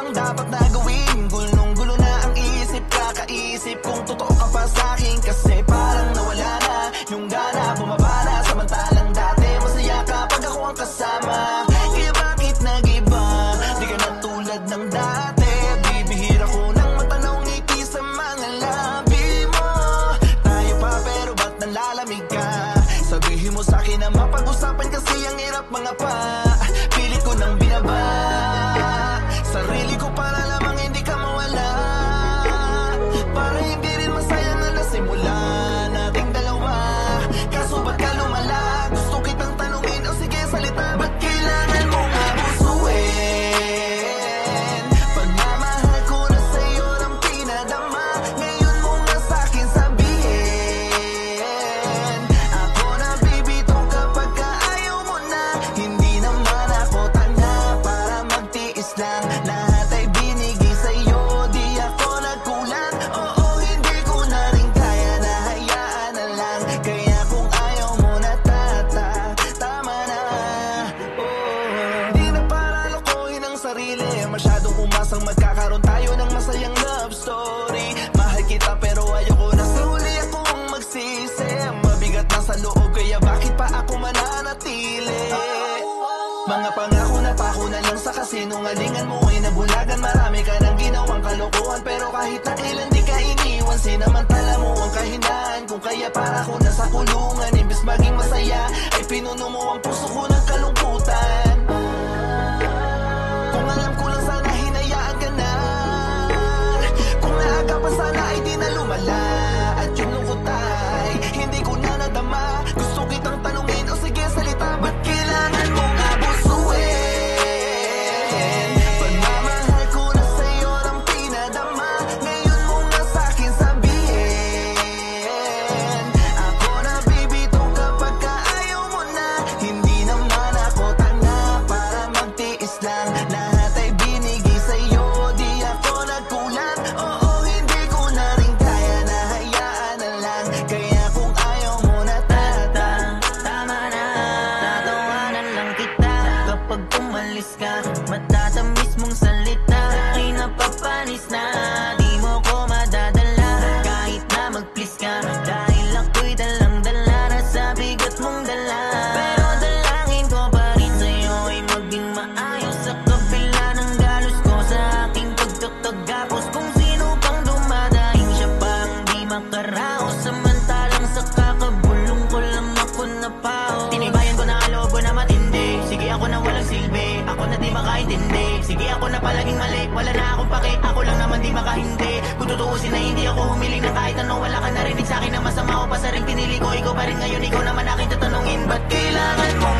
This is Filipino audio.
bang dapat na gawin? Gulong-gulo na ang isip, kakaisip kung totoo ka pa sa'kin. Kasi parang nawala na yung gana, bumaba na. Samantalang dati masaya ka pag ako ang kasama. Kaya bakit nag-iba? Di ka na tulad ng dati. Bibihira ko nang matanaw ngiti sa mga labi mo. Tayo pa pero ba't nalalamig ka? Sabihin mo sa'kin na mapag-usapan kasi ang hirap mga pa. Pilit ko nang binaba sarili ko para lamang hindi ka mawala. Para hindi rin masaya na nasimula nating dalawa. Kaso ba't ka lumala? Gusto kitang tanungin o sige salita. Ba't kailangan mong abusuin? Pagmamahal ko na sa'yo ng pinadama. Ngayon mo nga sa'kin sabihin. Ako na bibitaw kapag ka ayaw mo na. Hindi naman ako tanga para magtiis lang. Lahat ay binigay sa'yo, di ako nagkulang. Oo, hindi ko na rin kaya na hayaan na lang. Kaya kung ayaw mo na tama na. Di na para lokohin ang sarili. Masyadong umasang magkakaroon tayo ng masayang love story. Mahal kita pero ayoko na sa huli ako ang magsisi. Mabigat na sa loob kaya bakit pa ako mananatili? Mga pangako na pako na lang sa kasinungalingan mo ay nabulagan. Marami ka nang ginawang kalokohan pero kahit na kailan di ka iniwan. Sinamantala mo ang kahinaan kung kaya para ko nasa kulungan. Imbis maging masaya ay pinuno mo ang puso ko ng kalungkutan. Kung alam ko lang sana hinayaan ka na. Kung naaga pa sana ay di na lumala. At yung lungkot ay hindi ko na nadama. Gusto kitang tanungin o sige salita. Ba't kailangan mong abusuin? Pagmamahal ko na sa'yo ng pinadama. Ngayon mo nga sa'kin sabihin. Ako na bibitaw kapag ka ayaw mo na. Hindi naman ako tanga para magtiis lang. Lahat ay binigay sa'yo, di ako nagkulang. Oo, hindi ko na rin kaya na hayaan na lang. Kaya kung ayaw mo na tama na. Tatawanan lang kita kapag umalis ka. Matatamis mong salita ay napapanis na. Di mo ko madadala kahit na mag-please ka. Dahil ako'y dalang-dala na sa bigat mong dala. Pero dalangin ko pa rin sa'yo ay maging maayos sa kabila ng galos ko sa aking pagtatagapos. Kung sino pang dumadaing siya pang di makaraos. Samantalang sa kakabulong ko lang ako napaos. Tinibayan ko na ang loob ko na matindi. Sige ako na walang silbi, ako na di makaintindi. Sige ako na palaging mali, wala na akong pake. Ako lang naman di makahindi. Kung tutuusin na hindi ako humiling na kahit ano. Wala ka narinig sa'kin na masama o pa sa ring pinili ko. Ikaw pa rin ngayon, ikaw naman aking tatanungin. Ba't kailangan mong